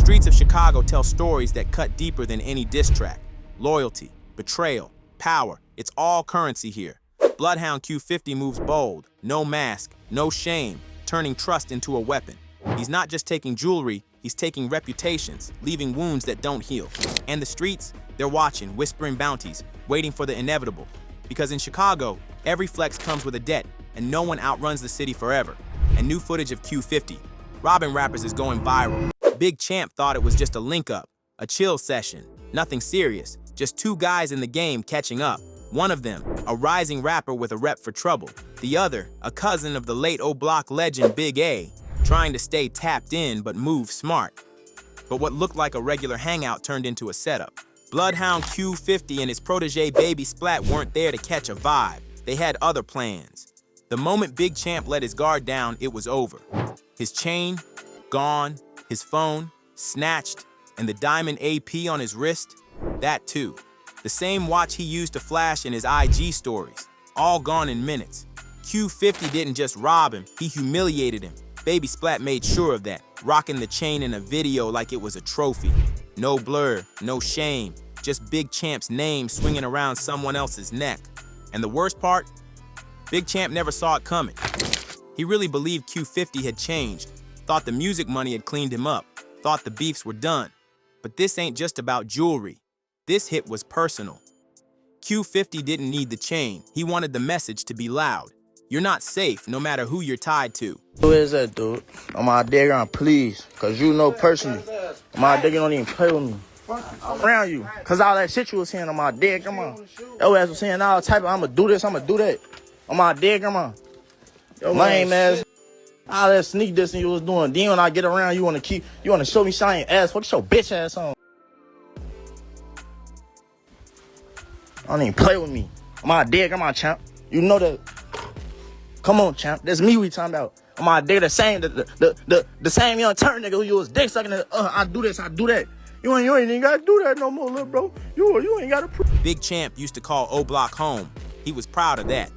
streets of Chicago tell stories that cut deeper than any diss track. Loyalty, betrayal, power, it's all currency here. Bloodhound Q50 moves bold, no mask, no shame, turning trust into a weapon. He's not just taking jewelry, he's taking reputations, leaving wounds that don't heal. And the streets, they're watching, whispering bounties, waiting for the inevitable. Because in Chicago, every flex comes with a debt, and no one outruns the city forever. And new footage of Q50 robbing rappers is going viral. Big Champ thought it was just a link-up, a chill session, nothing serious, just two guys in the game catching up. One of them, a rising rapper with a rep for trouble. The other, a cousin of the late O-Block legend Big A, trying to stay tapped in but move smart. But what looked like a regular hangout turned into a setup. Bloodhound Q50 and his protege Baby Splat weren't there to catch a vibe. They had other plans. The moment Big Champ let his guard down, it was over. His chain, gone, his phone, snatched, and the diamond AP on his wrist, that too. The same watch he used to flash in his IG stories, all gone in minutes. Q50 didn't just rob him, he humiliated him. Baby Splat made sure of that, rocking the chain in a video like it was a trophy. No blur, no shame, just Big Champ's name swinging around someone else's neck. And the worst part? Big Champ never saw it coming. He really believed Q50 had changed, thought the music money had cleaned him up, thought the beefs were done. But this ain't just about jewelry. This hit was personal. Q50 didn't need the chain. He wanted the message to be loud. You're not safe, no matter who you're tied to. Who is that, dude? I'm my digger, please. Cause you know personally. My digger don't even play with me. I'm around you. Cause all that shit you was saying on my dick, come on. Your ass was saying all type of, I'ma do this, I'ma do that. On my dick, come on. Yo, lame ass. All that sneak dissing you was doing. Then when I get around, you wanna show me shine ass. What your bitch ass on? I don't even play with me. I'm my dick, I'm my champ. You know that. Come on, champ. That's me we talking about. I'm my dick, the same same young turn nigga who you was dick sucking. I do this, I do that. You ain't even gotta do that no more, little bro. You ain't gotta prove. Big Champ used to call O-Block home. He was proud of that.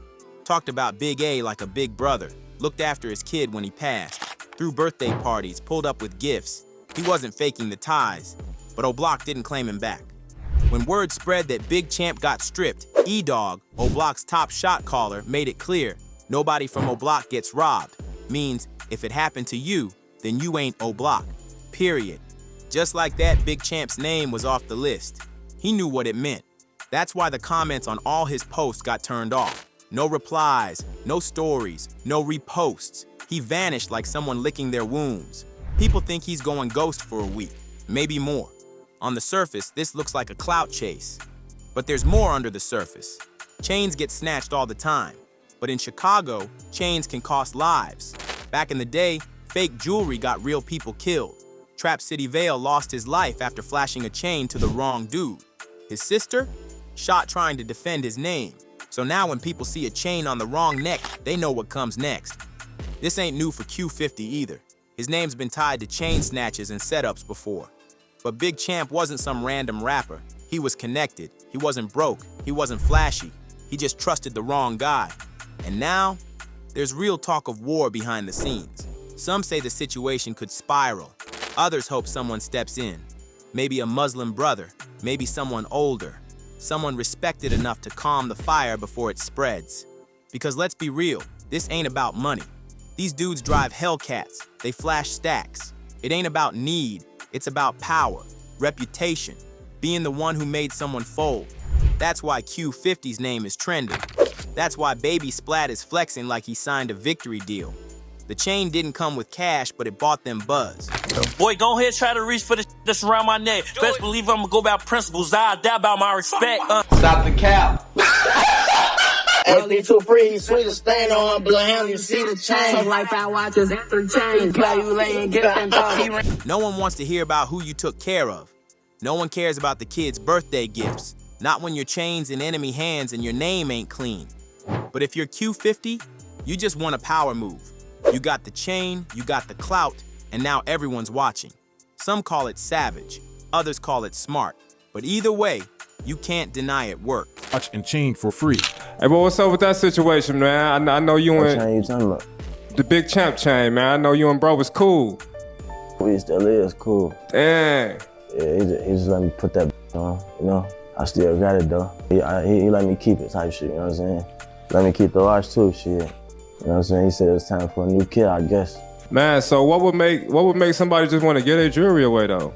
Talked about Big A like a big brother. Looked after his kid when he passed. Threw birthday parties, pulled up with gifts. He wasn't faking the ties. But O-Block didn't claim him back. When word spread that Big Champ got stripped, E-Dog, O-Block's top shot caller, made it clear nobody from O-Block gets robbed. Means if it happened to you, then you ain't O-Block. Period. Just like that, Big Champ's name was off the list. He knew what it meant. That's why the comments on all his posts got turned off. No replies, no stories, no reposts. He vanished like someone licking their wounds. People think he's going ghost for a week, maybe more. On the surface, this looks like a clout chase. But there's more under the surface. Chains get snatched all the time. But in Chicago, chains can cost lives. Back in the day, fake jewelry got real people killed. Trap City Vale lost his life after flashing a chain to the wrong dude. His sister? Shot trying to defend his name. So now when people see a chain on the wrong neck, they know what comes next. This ain't new for Q50 either. His name's been tied to chain snatches and setups before. But Big Champ wasn't some random rapper. He was connected. He wasn't broke. He wasn't flashy. He just trusted the wrong guy. And now, there's real talk of war behind the scenes. Some say the situation could spiral. Others hope someone steps in. Maybe a Muslim brother, maybe someone older, someone respected enough to calm the fire before it spreads. Because let's be real, this ain't about money. These dudes drive Hellcats, they flash stacks. It ain't about need, it's about power, reputation, being the one who made someone fold. That's why Q50's name is trending. That's why Baby Splat is flexing like he signed a victory deal. The chain didn't come with cash, but it bought them buzz. Boy, go ahead, try to reach for the that's around my neck. Best believe I'm gonna go about principles. I die about my respect. Stop the cap. Only too free, sweet to stand on. Bloodhound, you see the chain. So like I watches after chain. Play you lay and get them. No one wants to hear about who you took care of. No one cares about the kids' birthday gifts. Not when your chain's in enemy hands and your name ain't clean. But if you're Q50, you just want a power move. You got the chain, you got the clout, and now everyone's watching. Some call it savage, others call it smart. But either way, you can't deny it worked. Watch and chain for free. Hey, but what's up with that situation, man? I know you What and chain you talking about? the Big Champ chain, man. I know you and bro was cool. We still is cool. Dang. Yeah, he just let me put that on, you know? I still got it though. He let me keep it type shit, you know what I'm saying? Let me keep the watch too, shit. You know what I'm saying? He said it was time for a new kid, I guess. Man, so what would make somebody just want to get their jewelry away though?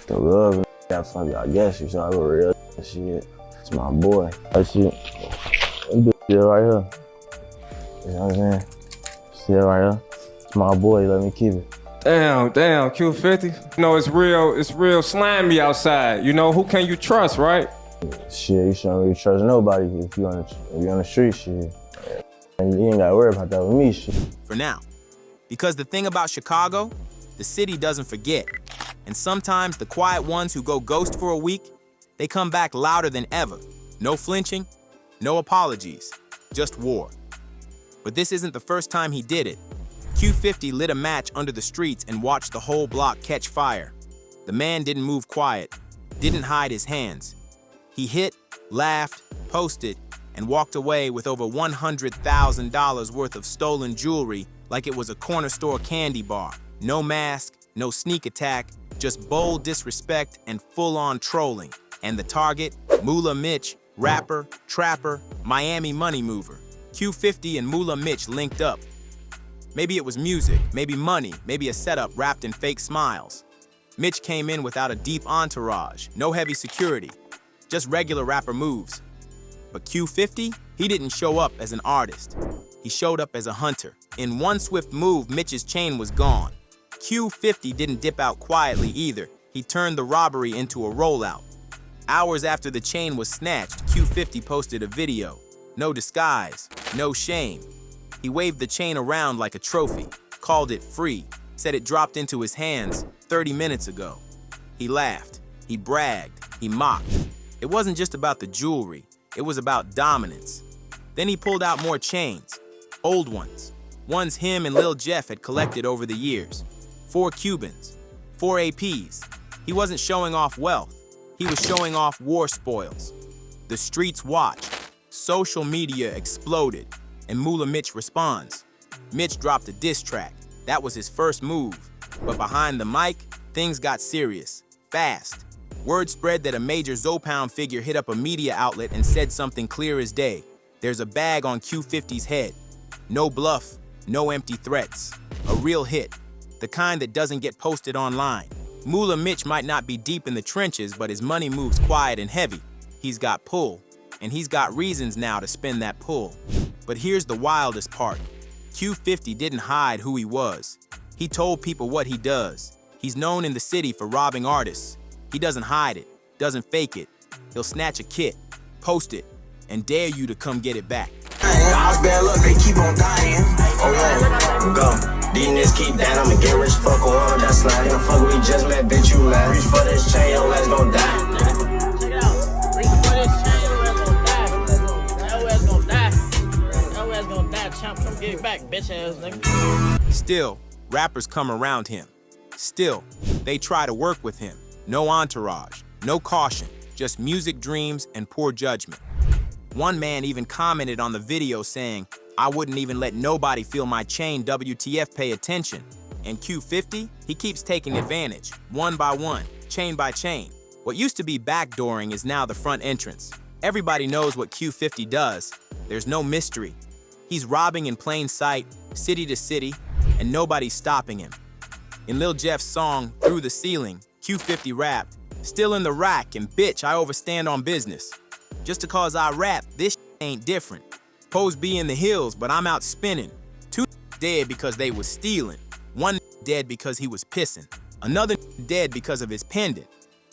The love and that fucking, I guess you saw the real shit. It's my boy. That shit. This still right here. You know what I'm saying? Still right here. It's my boy, let me keep it. Damn, Q50. You know, it's real slimy outside. You know, who can you trust, right? Shit, you shouldn't really trust nobody if you on the street, shit. And you ain't gotta worry about that with me, shit. For now. Because the thing about Chicago, the city doesn't forget. And sometimes the quiet ones who go ghost for a week, they come back louder than ever. No flinching, no apologies, just war. But this isn't the first time he did it. Q50 lit a match under the streets and watched the whole block catch fire. The man didn't move quiet, didn't hide his hands. He hit, laughed, posted, and walked away with over $100,000 worth of stolen jewelry like it was a corner store candy bar. No mask, no sneak attack, just bold disrespect and full-on trolling. And the target, Moola Mitch, rapper, trapper, Miami money mover. Q50 and Moola Mitch linked up. Maybe it was music, maybe money, maybe a setup wrapped in fake smiles. Mitch came in without a deep entourage, no heavy security, just regular rapper moves. But Q50, he didn't show up as an artist. He showed up as a hunter. In one swift move, Mitch's chain was gone. Q50 didn't dip out quietly either. He turned the robbery into a rollout. Hours after the chain was snatched, Q50 posted a video. No disguise, no shame. He waved the chain around like a trophy, called it free, said it dropped into his hands 30 minutes ago. He laughed, he bragged, he mocked. It wasn't just about the jewelry, it was about dominance. Then he pulled out more chains, old ones him and Lil Jeff had collected over the years. 4 Cubans, 4 APs. He wasn't showing off wealth, he was showing off war spoils. The streets watched, social media exploded, and Moola Mitch responds. Mitch dropped a diss track. That was his first move. But behind the mic, things got serious, fast. Word spread that a major Zopound figure hit up a media outlet and said something clear as day. There's a bag on Q50's head. No bluff, no empty threats. A real hit, the kind that doesn't get posted online. Moola Mitch might not be deep in the trenches, but his money moves quiet and heavy. He's got pull, and he's got reasons now to spend that pull. But here's the wildest part. Q50 didn't hide who he was. He told people what he does. He's known in the city for robbing artists. He doesn't hide it, doesn't fake it. He'll snatch a kit, post it, and dare you to come get it back. Odds bad luck, they keep on dying. Oh yeah, go. These niggas keep that, I'ma get rich, fuck on, that's slide. Don't fuck with me, just met, bitch, you laugh. Reach for this chain, your ass gon' die. Check it out. Reach for this chain, your ass gon' die. Your ass gon' die. Your ass gon' die, champ. Come get it back, bitch ass nigga. Still, rappers come around him. Still, they try to work with him. No entourage, no caution, just music dreams and poor judgment. One man even commented on the video saying, "I wouldn't even let nobody feel my chain, WTF, pay attention." And Q50, he keeps taking advantage, one by one, chain by chain. What used to be backdooring is now the front entrance. Everybody knows what Q50 does. There's no mystery. He's robbing in plain sight, city to city, and nobody's stopping him. In Lil Jeff's song, Through the Ceiling, Q50 rapped, "Still in the rack, and bitch, I overstand on business. Just because I rap, this ain't different. Pose be in the hills, but I'm out spinning. 2 dead because they was stealing. 1 dead because he was pissing. Another dead because of his pendant.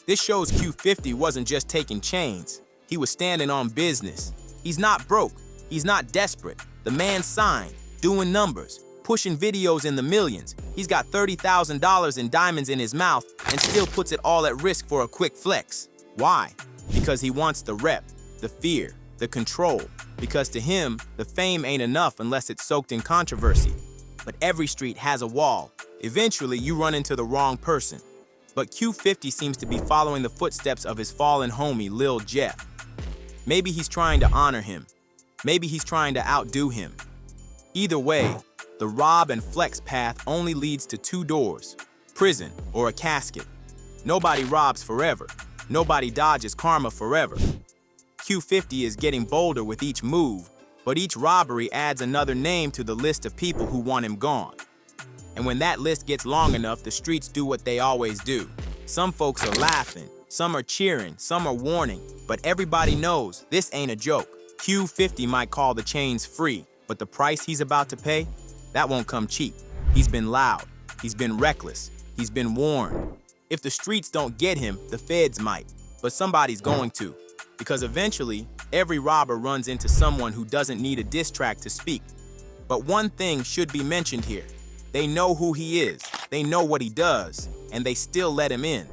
This shows Q50 wasn't just taking chains. He was standing on business. He's not broke. He's not desperate. The man signed, doing numbers, pushing videos in the millions. He's got $30,000 in diamonds in his mouth and still puts it all at risk for a quick flex. Why? Because he wants the rep, the fear, the control. Because to him, the fame ain't enough unless it's soaked in controversy. But every street has a wall. Eventually, you run into the wrong person. But Q50 seems to be following the footsteps of his fallen homie, Lil Jeff. Maybe he's trying to honor him. Maybe he's trying to outdo him. Either way, the rob and flex path only leads to 2 doors, prison or a casket. Nobody robs forever. Nobody dodges karma forever. Q50 is getting bolder with each move, but each robbery adds another name to the list of people who want him gone. And when that list gets long enough, the streets do what they always do. Some folks are laughing, some are cheering, some are warning, but everybody knows this ain't a joke. Q50 might call the chains free, but the price he's about to pay, that won't come cheap. He's been loud, he's been reckless, he's been warned. If the streets don't get him, the feds might, but somebody's going to. Because eventually, every robber runs into someone who doesn't need a diss track to speak. But one thing should be mentioned here. They know who he is, they know what he does, and they still let him in.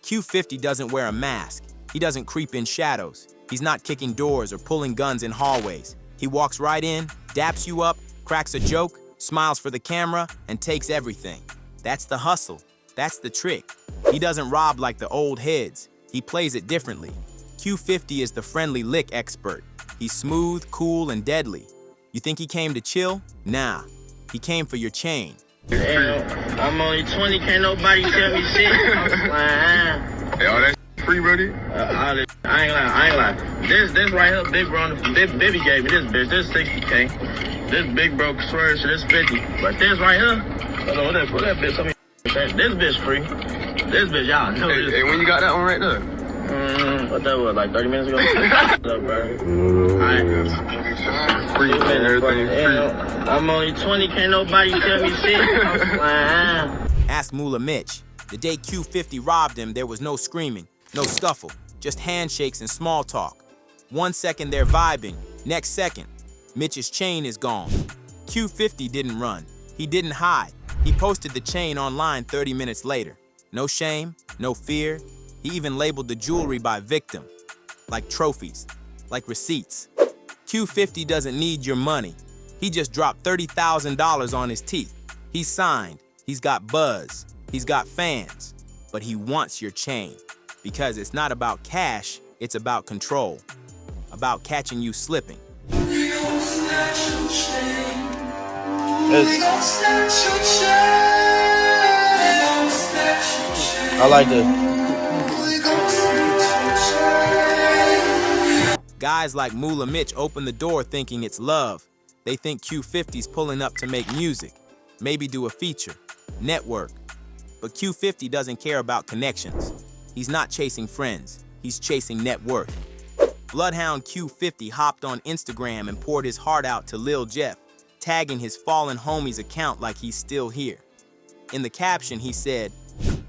Q50 doesn't wear a mask. He doesn't creep in shadows. He's not kicking doors or pulling guns in hallways. He walks right in, daps you up, cracks a joke, smiles for the camera, and takes everything. That's the hustle. That's the trick. He doesn't rob like the old heads. He plays it differently. Q50 is the friendly lick expert. He's smooth, cool, and deadly. You think he came to chill? Nah. He came for your chain. Damn, I'm only 20, can't nobody tell me shit. Hey, all that free, buddy? I ain't lying. This right here, big bro, Bibby gave me this bitch. This 60K. This big bro swear shit, this 50. But this right here, what that bitch told me. This bitch free. This bitch, y'all know this. Hey, when you got that one right there? What that was, like 30 minutes ago? Look, bro. Alright. Free, man, everything free. I'm only 20, can't nobody tell me shit. Ask Moola Mitch. The day Q50 robbed him, there was no screaming, no scuffle, just handshakes and small talk. 1 second they're vibing, next second, Mitch's chain is gone. Q50 didn't run, he didn't hide. He posted the chain online 30 minutes later. No shame, no fear. He even labeled the jewelry by victim, like trophies, like receipts. Q50 doesn't need your money. He just dropped $30,000 on his teeth. He's signed, he's got buzz, he's got fans, but he wants your chain because it's not about cash, it's about control, about catching you slipping. I like that. Guys like Moola Mitch open the door thinking it's love. They think Q50's pulling up to make music, maybe do a feature, network. But Q50 doesn't care about connections. He's not chasing friends, he's chasing net worth. Bloodhound Q50 hopped on Instagram and poured his heart out to Lil Jeff, tagging his fallen homie's account like he's still here. In the caption, he said,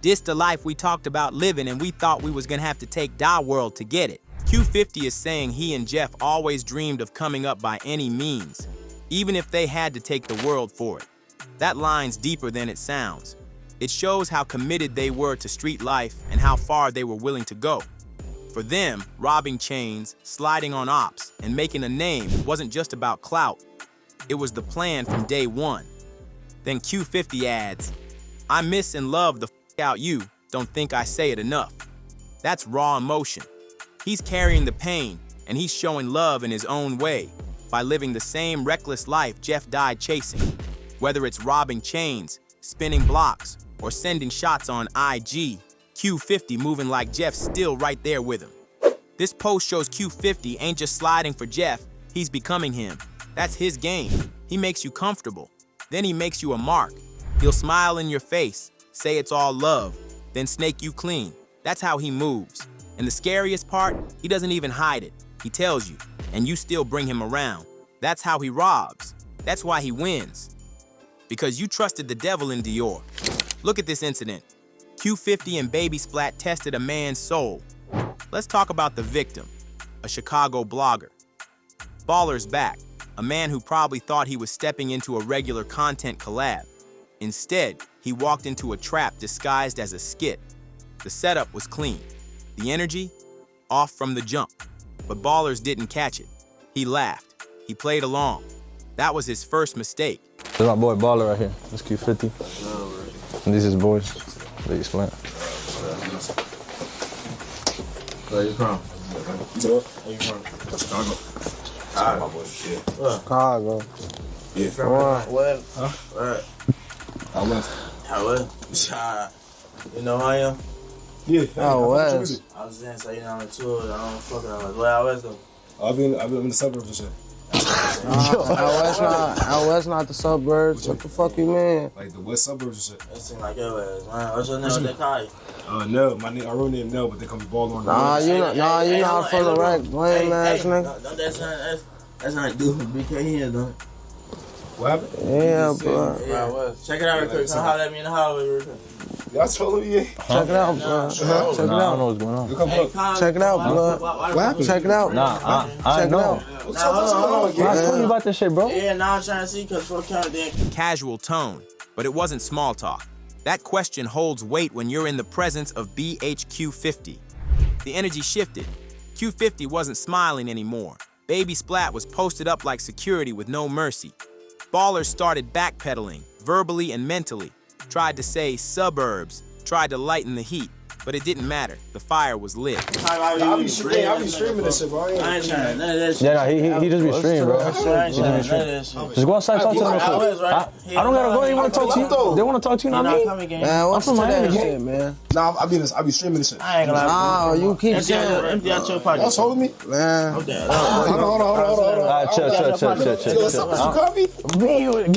"This the life we talked about living and we thought we was gonna have to take Die World to get it." Q50 is saying he and Jeff always dreamed of coming up by any means, even if they had to take the world for it. That line's deeper than it sounds. It shows how committed they were to street life and how far they were willing to go. For them, robbing chains, sliding on ops, and making a name wasn't just about clout. It was the plan from day one. Then Q50 adds, "I miss and love the out you, don't think I say it enough." That's raw emotion. He's carrying the pain, and he's showing love in his own way by living the same reckless life Jeff died chasing. Whether it's robbing chains, spinning blocks, or sending shots on IG, Q50 moving like Jeff's still right there with him. This post shows Q50 ain't just sliding for Jeff, he's becoming him. That's his game. He makes you comfortable. Then he makes you a mark. He'll smile in your face, say it's all love, then snake you clean. That's how he moves. And the scariest part, he doesn't even hide it. He tells you, and you still bring him around. That's how he robs. That's why he wins. Because you trusted the devil in Dior. Look at this incident. Q50 and Baby Splat tested a man's soul. Let's talk about the victim, a Chicago blogger. Baller's back, a man who probably thought he was stepping into a regular content collab. Instead, he walked into a trap disguised as a skit. The setup was clean. The energy, off from the jump. But Ballers didn't catch it. He laughed. He played along. That was his first mistake. This is my boy Baller right here. This Q50. And these is boys. They explain. Where you from? Where you from? Chicago. Chicago. Chicago. Yeah. From what? Huh? Right. I went. How you know who I am? Yeah. Oh, West. I was saying, so you know, I'm a tour. I don't fuck around. Where I was though? I've been in the suburbs and shit. Out west, not the suburbs. What the fuck you mean? Like the west suburbs and shit. It seems like your ass, man. What's your name? What they call you? No, my name, I real name No, but they call me Ball on. You not from the right lame ass nigga. That's not do for BK here, though. What happened? Yeah, bro. Yeah. Check it out real quick. Come holler at me in the hallway real quick. Y'all told me, yeah. Check it out, bro. Check it out. I don't know what's going on. Check it out, blood. What happened? Check it out. Nah, I know. Hold on. I told you about this shit, bro. Yeah, now I'm trying to see because for the camera then. Casual tone, but it wasn't small talk. That question holds weight when you're in the presence of Q50. The energy shifted. Q50 wasn't smiling anymore. Baby Splat was posted up like security with no mercy. Ballers started backpedaling, verbally and mentally. Tried to say suburbs, tried to lighten the heat, but it didn't matter. The fire was lit. I'll be streaming this shit, bro. I ain't trying none of that shit. Yeah, he just be streaming, bro. I ain't trying none of that shit. Just go outside and talk to them. I don't gotta go. They want to talk to you. They want to talk to you, not me. Man, what's I'm from Miami, shit, man? Nah, I'll be streaming this shit. I ain't gonna lie. Nah, you keep saying. Empty out your pocket. Y'all told me? Man. Hold on. Chill. What's up with you, Coffee? We ain't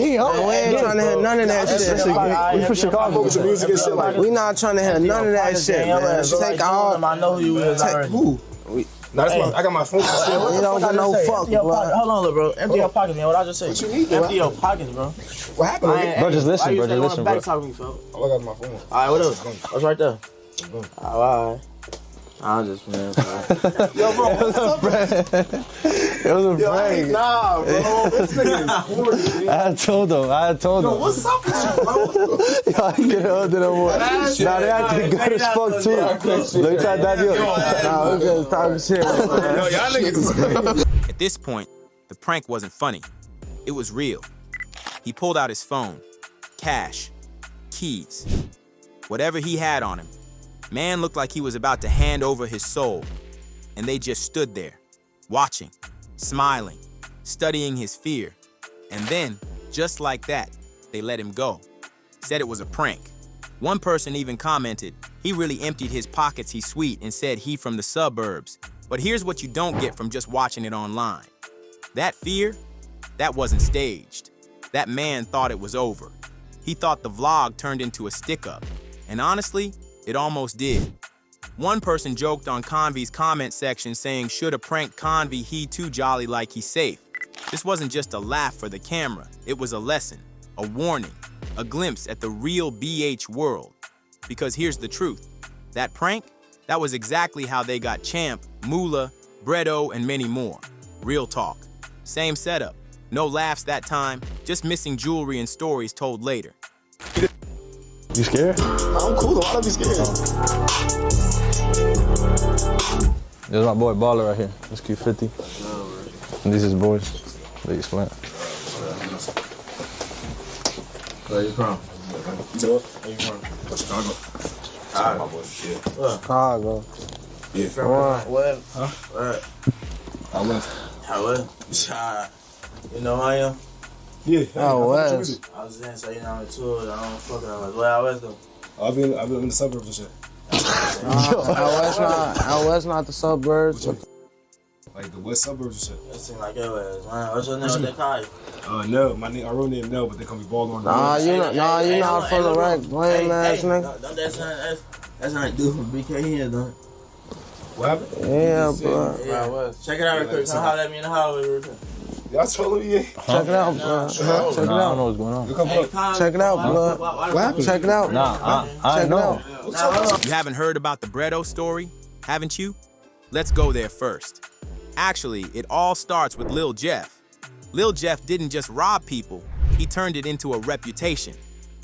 trying to hear none of that shit. We from Chicago. With your music and shit like We not trying to hear none of that shit, man. Take all. I know who you is already. Who? Nah, I got my phone. You don't get no fuck, blood. Hold on, little bro. Empty your pockets, man. What I just said? What you need, Empty your pockets, bro. What happened? Bro, just listen, bro. Back talk me, Phil. All I got is my phone. All right, what else? What's right there? All right. I'm just man. Yo, bro, what's up, It was a prank. Nah, bro. This nigga is boring, man. I told him. Yo, what's up with you, bro? I get older than one. Nah, they acting good as fuck too. Let me try to dive you up. Nah, we just talking shit. Yo, y'all niggas. At this point, the prank wasn't funny. It was real. He pulled out his phone, cash, keys, whatever he had on him. Man looked like he was about to hand over his soul. And they just stood there, watching, smiling, studying his fear. And then, just like that, they let him go. Said it was a prank. One person even commented, he really emptied his pockets, he's sweet, and said he from the suburbs. But here's what you don't get from just watching it online. That fear, that wasn't staged. That man thought it was over. He thought the vlog turned into a stick-up. And honestly, it almost did. One person joked on Convy's comment section saying, shoulda pranked Convy, he too jolly like he's safe. This wasn't just a laugh for the camera. It was a lesson, a warning, a glimpse at the real BH world. Because here's the truth. That prank, that was exactly how they got Champ, Moola, Bredo, and many more. Real talk. Same setup. No laughs that time, just missing jewelry and stories told later. You scared? I'm cool. Why don't be scared? This is my boy Baller right here. This Q50. And these is boys. They explain. Where you from? Where you from? Chicago. Chicago. Yeah. Chicago. Yeah. What? Huh? What? How What? You know who I am? Yeah. Out west. I was saying, so you know, I'm a tour. I don't fuck around. Where I was though? I've been in the suburbs and shit. Out west, not the suburbs. Like the west suburbs and shit. It seems like your ass, man. What's your name? What they call you? No, my real name No, but they call me Ball on. Nah, you not from the right lame ass nigga. That's not do for BK here, though. What happened? Yeah, bro. Check it out real quick. Come holler at me in the hallway real quick. Y'all told me, yeah. Check it out, bro. Check it I don't out. know what's going on. Check it out, blood. What happened? Check it out. Nah, I know. You haven't heard about the Bredo story, haven't you? Let's go there first. Actually, it all starts with Lil Jeff. Lil Jeff didn't just rob people, he turned it into a reputation.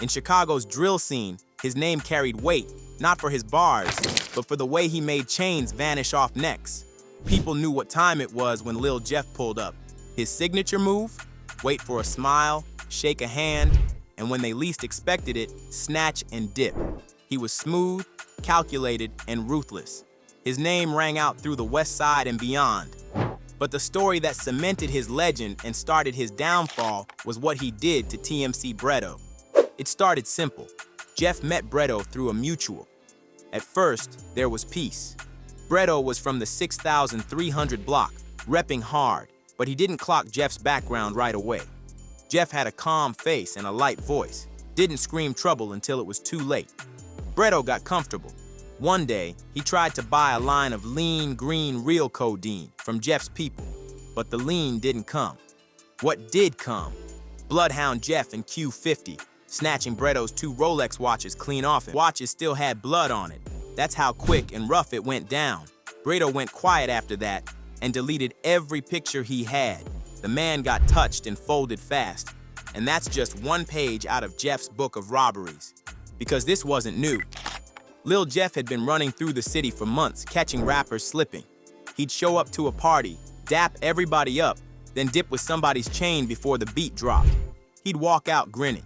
In Chicago's drill scene, his name carried weight, not for his bars, but for the way he made chains vanish off necks. People knew what time it was when Lil Jeff pulled up. His signature move? Wait for a smile, shake a hand, and when they least expected it, snatch and dip. He was smooth, calculated, and ruthless. His name rang out through the West Side and beyond. But the story that cemented his legend and started his downfall was what he did to TMC Bredo. It started simple. Jeff met Bredo through a mutual. At first, there was peace. Bredo was from the 6,300 block, repping hard, but he didn't clock Jeff's background right away. Jeff had a calm face and a light voice, didn't scream trouble until it was too late. Bredo got comfortable. One day, he tried to buy a line of lean, green, real codeine from Jeff's people, but the lean didn't come. What did come? Bloodhound Jeff and Q50, snatching Bredo's 2 Rolex watches clean off him. Watches still had blood on it. That's how quick and rough it went down. Bredo went quiet after that and deleted every picture he had. The man got touched and folded fast. And that's just one page out of Jeff's book of robberies. Because this wasn't new. Lil Jeff had been running through the city for months, catching rappers slipping. He'd show up to a party, dap everybody up, then dip with somebody's chain before the beat dropped. He'd walk out grinning.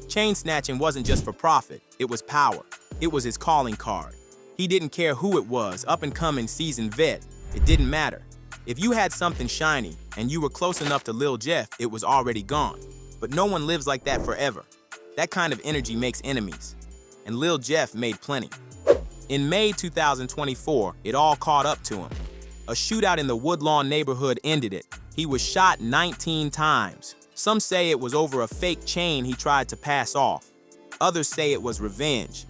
Chain snatching wasn't just for profit, it was power. It was his calling card. He didn't care who it was, up-and-coming seasoned vet. It didn't matter. If you had something shiny and you were close enough to Lil Jeff, it was already gone. But no one lives like that forever. That kind of energy makes enemies. And Lil Jeff made plenty. In May 2024, it all caught up to him. A shootout in the Woodlawn neighborhood ended it. He was shot 19 times. Some say it was over a fake chain he tried to pass off. Others say it was revenge.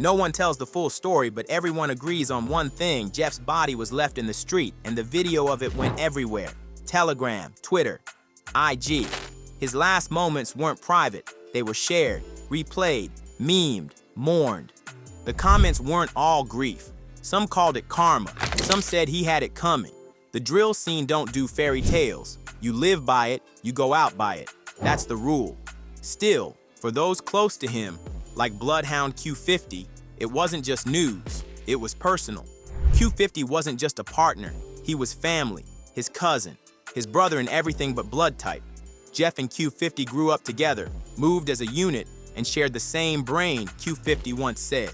No one tells the full story, but everyone agrees on one thing. Jeff's body was left in the street, and the video of it went everywhere. Telegram, Twitter, IG. His last moments weren't private. They were shared, replayed, memed, mourned. The comments weren't all grief. Some called it karma. Some said he had it coming. The drill scene don't do fairy tales. You live by it, you go out by it. That's the rule. Still, for those close to him, like Bloodhound Q50, it wasn't just news, it was personal. Q50 wasn't just a partner, he was family, his cousin, his brother in everything but blood type. Jeff and Q50 grew up together, moved as a unit, and shared the same brain, Q50 once said.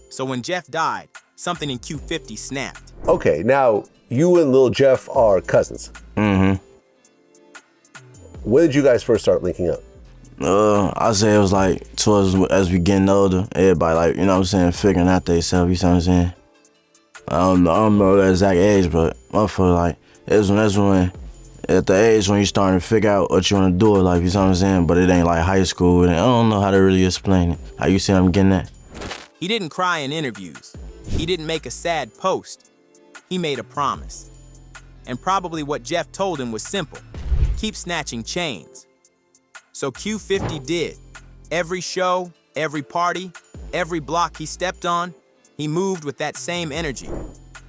So when Jeff died, something in Q50 snapped. Okay, now you and Lil Jeff are cousins. Mm-hmm. When did you guys first start linking up? I say it was like towards as we getting older, everybody like, you know what I'm saying, figuring out themselves, you know what I'm saying? I don't know the exact age, but motherfucker, like, that's when, at the age when you starting to figure out what you want to do in life, you know what I'm saying? But it ain't like high school, and I don't know how to really explain it. How you see I'm getting that? He didn't cry in interviews. He didn't make a sad post. He made a promise. And probably what Jeff told him was simple. Keep snatching chains. So Q50 did. Every show, every party, every block he stepped on, he moved with that same energy.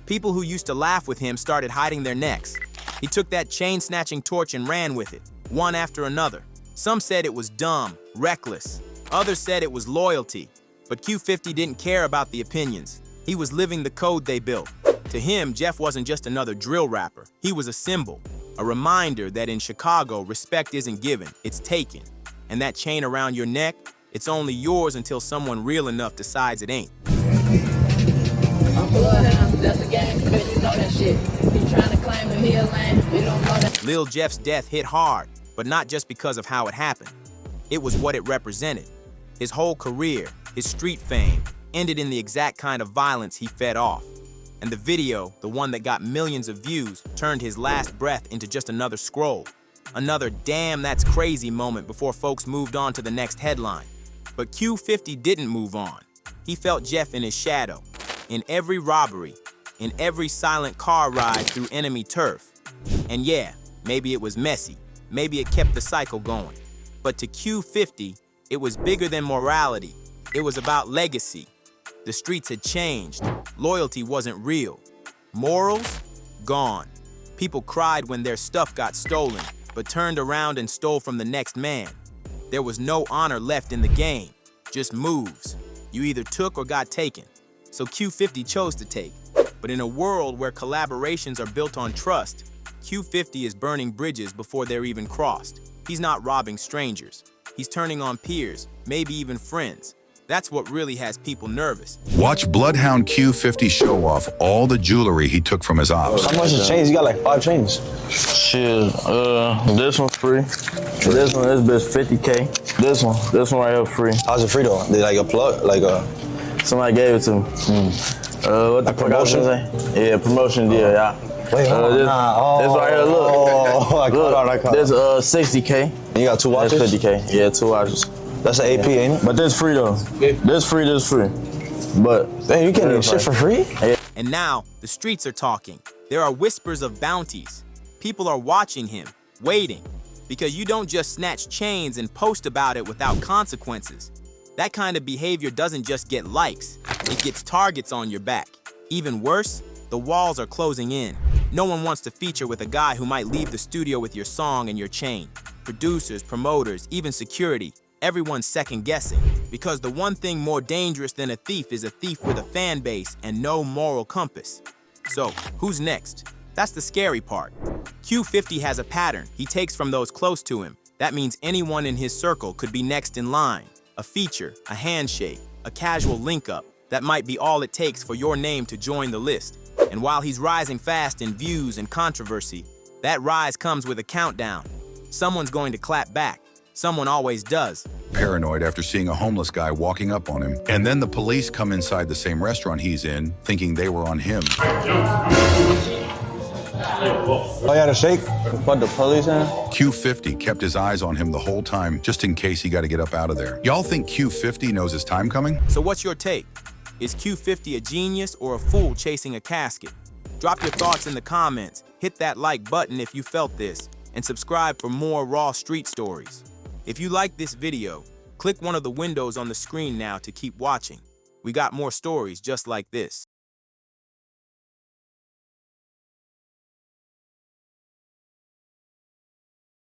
People who used to laugh with him started hiding their necks. He took that chain-snatching torch and ran with it, one after another. Some said it was dumb, reckless. Others said it was loyalty. But Q50 didn't care about the opinions. He was living the code they built. To him, Jeff wasn't just another drill rapper. He was a symbol. A reminder that in Chicago, respect isn't given, it's taken. And that chain around your neck, it's only yours until someone real enough decides it ain't. I'm Bloodhound, that's the gang, you know that shit. He trying to claim him here land, we don't know that. Lil Jeff's death hit hard, but not just because of how it happened. It was what it represented. His whole career, his street fame, ended in the exact kind of violence he fed off. And the video, the one that got millions of views, turned his last breath into just another scroll. Another damn that's crazy moment before folks moved on to the next headline. But Q50 didn't move on. He felt Jeff in his shadow, in every robbery, in every silent car ride through enemy turf. And yeah, maybe it was messy, maybe it kept the cycle going. But to Q50, it was bigger than morality. It was about legacy. The streets had changed. Loyalty wasn't real. Morals? Gone. People cried when their stuff got stolen, but turned around and stole from the next man. There was no honor left in the game, just moves. You either took or got taken. So Q50 chose to take. But in a world where collaborations are built on trust, Q50 is burning bridges before they're even crossed. He's not robbing strangers. He's turning on peers, maybe even friends. That's what really has people nervous. Watch Bloodhound Q50 show off all the jewelry he took from his ops. How much is chains? You got like 5 chains. Shit, this one's free. This bitch 50K. This one right here free. How's it free though? They like a plug, like a... Somebody gave it to me. What the promotion? Yeah, promotion deal, yeah. Wait, hold on. This right here, look. I caught This 60K. You got 2 watches? That's 50K. Yeah, 2 watches. That's an AP, ain't it? But this free though. This free. But damn, you getting shit for free? Yeah. And now, the streets are talking. There are whispers of bounties. People are watching him, waiting. Because you don't just snatch chains and post about it without consequences. That kind of behavior doesn't just get likes, it gets targets on your back. Even worse, the walls are closing in. No one wants to feature with a guy who might leave the studio with your song and your chain. Producers, promoters, even security. Everyone's second guessing, because the one thing more dangerous than a thief is a thief with a fan base and no moral compass. So, who's next? That's the scary part. Q50 has a pattern he takes from those close to him. That means anyone in his circle could be next in line. A feature, a handshake, a casual link-up. That might be all it takes for your name to join the list. And while he's rising fast in views and controversy, that rise comes with a countdown. Someone's going to clap back. Someone always does. Paranoid after seeing a homeless guy walking up on him. And then the police come inside the same restaurant he's in, thinking they were on him. Oh, you had a shake? What, the police in? Q50 kept his eyes on him the whole time, just in case he got to get up out of there. Y'all think Q50 knows his time coming? So what's your take? Is Q50 a genius or a fool chasing a casket? Drop your thoughts in the comments, hit that like button if you felt this, and subscribe for more raw street stories. If you like this video, click one of the windows on the screen now to keep watching. We got more stories just like this.